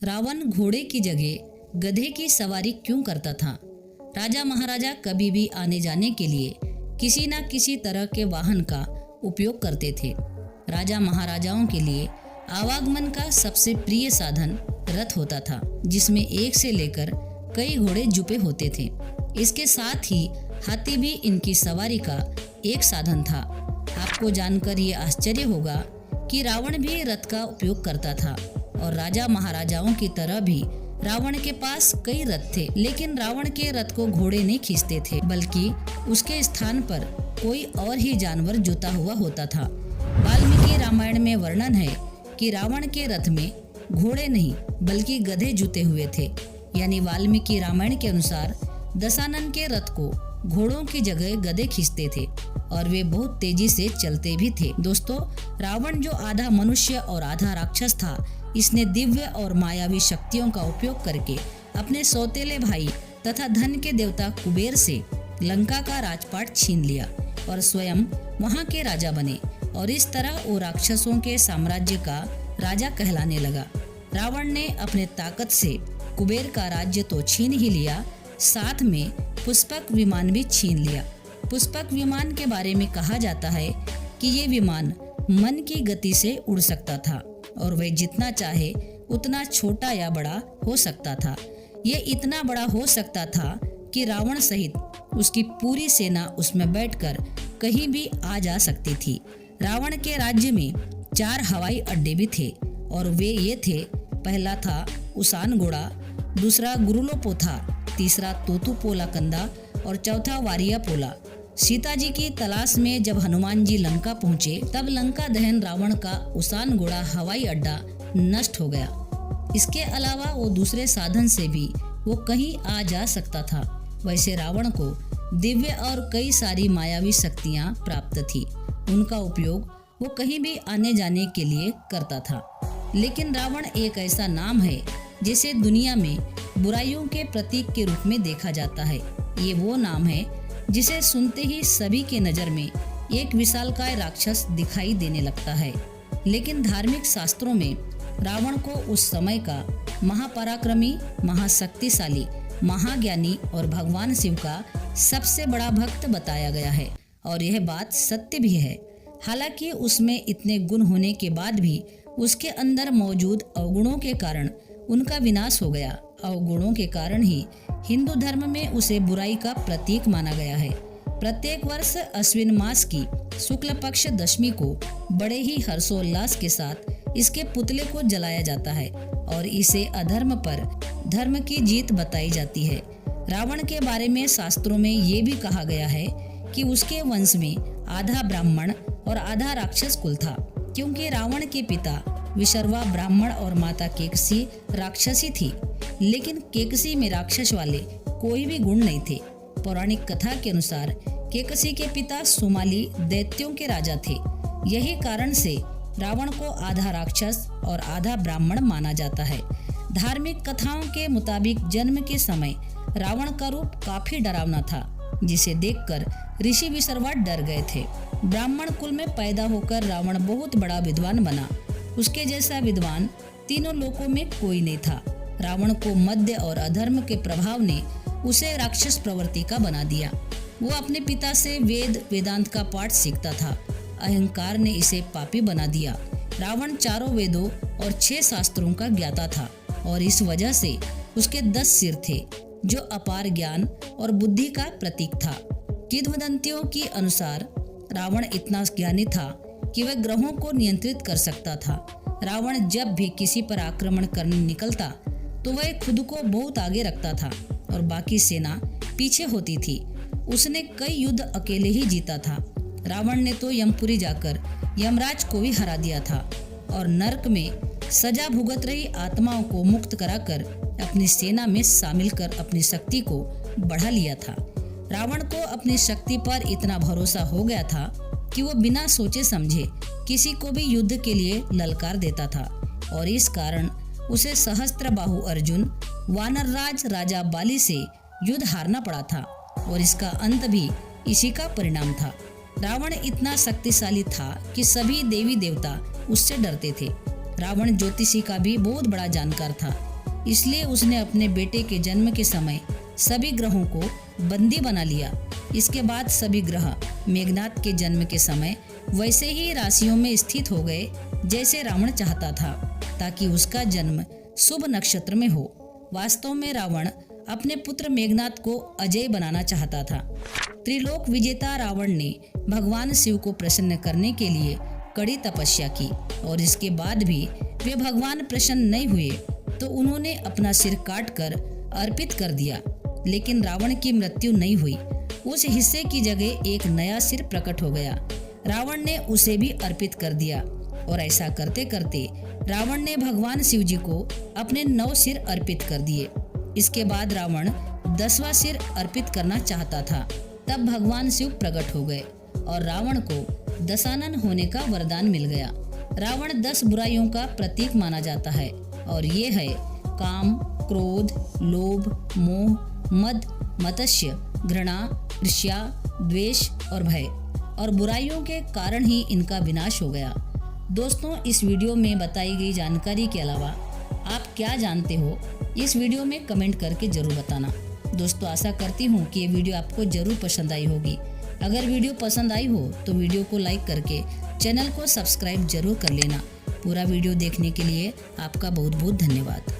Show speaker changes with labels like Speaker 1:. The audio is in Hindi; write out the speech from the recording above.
Speaker 1: रावण घोड़े की जगह गधे की सवारी क्यों करता था? राजा महाराजा कभी भी आने जाने के लिए किसी न किसी तरह के वाहन का उपयोग करते थे। राजा महाराजाओं के लिए आवागमन का सबसे प्रिय साधन रथ होता था, जिसमें एक से लेकर कई घोड़े जुपे होते थे। इसके साथ ही हाथी भी इनकी सवारी का एक साधन था। आपको जानकर ये आश्चर्य होगा कि रावण भी रथ का उपयोग करता था और राजा महाराजाओं की तरह भी रावण के पास कई रथ थे, लेकिन रावण के रथ को घोड़े नहीं खींचते थे, बल्कि उसके स्थान पर कोई और ही जानवर जुता हुआ होता था। वाल्मीकि रामायण में वर्णन है कि रावण के रथ में घोड़े नहीं बल्कि गधे जुते हुए थे। यानी वाल्मीकि रामायण के अनुसार दशानन के रथ को घोड़ों की जगह गधे खींचते थे और वे बहुत तेजी से चलते भी थे। दोस्तों, रावण जो आधा मनुष्य और आधा राक्षस था, इसने दिव्य और मायावी शक्तियों का उपयोग करके अपने सौतेले भाई तथा धन के देवता कुबेर से लंका का राजपाट छीन लिया और स्वयं वहां के राजा बने और इस तरह वो राक्षसों के साम्राज्य का राजा कहलाने लगा। रावण ने अपने ताकत से कुबेर का राज्य तो छीन ही लिया, साथ में पुष्पक विमान भी छीन लिया। पुष्पक विमान के बारे में कहा जाता है कि ये विमान मन की गति से उड़ सकता था और वह जितना चाहे उतना छोटा या बड़ा हो सकता था। ये इतना बड़ा हो सकता था कि रावण सहित उसकी पूरी सेना उसमें बैठकर कहीं भी आ जा सकती थी। रावण के राज्य में 4 हवाई अड्डे भी थे और वे ये थे, पहला था उसान घोड़ा, दूसरा गुरुलोपोथा, तीसरा तोतुपोला कंदा और चौथा वारिया पोला। सीता जी की तलाश में जब हनुमान जी लंका पहुंचे, तब लंका दहन रावण का उसान घोड़ा हवाई अड्डा नष्ट हो गया। इसके अलावा वो दूसरे साधन से भी वो कहीं आ जा सकता था। वैसे रावण को दिव्य और कई सारी मायावी शक्तियां प्राप्त थी, उनका उपयोग वो कहीं भी आने जाने के लिए करता था। लेकिन रावण एक ऐसा नाम है जिसे दुनिया में बुराइयों के प्रतीक के रूप में देखा जाता है। ये वो नाम है जिसे सुनते ही सभी के नज़र में एक विशालकाय राक्षस दिखाई देने लगता है। लेकिन धार्मिक शास्त्रों में रावण को उस समय का महापराक्रमी, महाशक्तिशाली, महाज्ञानी और भगवान शिव का सबसे बड़ा भक्त बताया गया है और यह बात सत्य भी है। हालांकि उसमें इतने गुण होने के बाद भी उसके अंदर मौजूद अवगुणों के कारण उनका विनाश हो गया। अवगुणों के कारण ही हिंदू धर्म में उसे बुराई का प्रतीक माना गया है। प्रत्येक वर्ष अश्विन मास की शुक्ल पक्ष दशमी को बड़े ही हर्षोल्लास के साथ इसके पुतले को जलाया जाता है और इसे अधर्म पर धर्म की जीत बताई जाती है। रावण के बारे में शास्त्रों में ये भी कहा गया है कि उसके वंश में आधा ब्राह्मण और आधा राक्षस कुल था, क्योंकि रावण के पिता विशर्वा ब्राह्मण और माता केकसी राक्षसी थी। लेकिन केकसी में राक्षस वाले कोई भी गुण नहीं थे। पौराणिक कथा के अनुसार केकसी के पिता सुमाली दैत्यों के राजा थे। यही कारण से रावण को आधा राक्षस और आधा ब्राह्मण माना जाता है। धार्मिक कथाओं के मुताबिक जन्म के समय रावण का रूप काफी डरावना था, जिसे देखकर ऋषि विशर्वा डर गए थे। ब्राह्मण कुल में पैदा होकर रावण बहुत बड़ा विद्वान बना। उसके जैसा विद्वान तीनों लोकों में कोई नहीं था। रावण को मध्य और अधर्म के प्रभाव ने उसे राक्षस प्रवृत्ति का बना दिया। वो अपने पिता से वेद वेदांत का पाठ सीखता था। अहंकार ने इसे पापी बना दिया। रावण 4 वेदों और 6 शास्त्रों का ज्ञाता था और इस वजह से उसके 10 सिर थे, जो अपार ज्ञान और बुद्धि का प्रतीक था। किंवदंतियों के अनुसार रावण इतना ज्ञानी था कि वह ग्रहों को नियंत्रित कर सकता था। रावण जब भी किसी पर आक्रमण करने निकलता तो वह खुद को बहुत आगे रखता था और बाकी सेना पीछे होती थी। उसने कई युद्ध अकेले ही जीता था। रावण ने तो यमपुरी जाकर यमराज को भी हरा दिया था और नरक में सजा भुगत रही आत्माओं को मुक्त कराकर अपनी सेना में शामिल कर अपनी शक्ति को बढ़ा लिया था। रावण को अपनी शक्ति पर इतना भरोसा हो गया था कि वो बिना सोचे समझे किसी को भी युद्ध के लिए ललकार देता था और इस कारण उसे सहस्त्रबाहु अर्जुन, वानरराज राजा बाली से युद्ध हारना पड़ा था और इसका अंत भी इसी का परिणाम था। रावण इतना शक्तिशाली था कि सभी देवी देवता उससे डरते थे। रावण ज्योतिषी का भी बहुत बड़ा जानकार था। इसलिए उसने अपने बेटे के जन्म के समय सभी ग्रहों को बंदी बना लिया। इसके बाद सभी ग्रह मेघनाद के जन्म के समय वैसे ही राशियों में स्थित हो गए जैसे रावण चाहता था, ताकि उसका जन्म शुभ नक्षत्र में हो। वास्तव में रावण अपने पुत्र मेघनाद को अजय बनाना चाहता था। त्रिलोक विजेता रावण ने भगवान शिव को प्रसन्न करने के लिए कड़ी तपस्या की और इसके बाद भी वे भगवान प्रसन्न नहीं हुए तो उन्होंने अपना सिर काटकर अर्पित कर दिया। लेकिन रावण की मृत्यु नहीं हुई। उस हिस्से की जगह एक नया सिर प्रकट हो गया। रावण ने उसे भी अर्पित कर दिया और ऐसा करते करते रावण ने भगवान शिव जी को अपने 9 सिर अर्पित कर दिए। इसके बाद रावण 10वां सिर अर्पित करना चाहता था। तब भगवान शिव प्रकट हो गए और रावण को दशानन होने का वरदान मिल गया। रावण 10 बुराइयों का प्रतीक माना जाता है और ये है काम, क्रोध, लोभ, मोह, मद, मत्स्य, घृणा, ईर्ष्या, द्वेष और भय। और बुराइयों के कारण ही इनका विनाश हो गया। दोस्तों, इस वीडियो में बताई गई जानकारी के अलावा आप क्या जानते हो, इस वीडियो में कमेंट करके जरूर बताना। दोस्तों, आशा करती हूँ कि ये वीडियो आपको जरूर पसंद आई होगी। अगर वीडियो पसंद आई हो तो वीडियो को लाइक करके चैनल को सब्सक्राइब जरूर कर लेना। पूरा वीडियो देखने के लिए आपका बहुत बहुत धन्यवाद।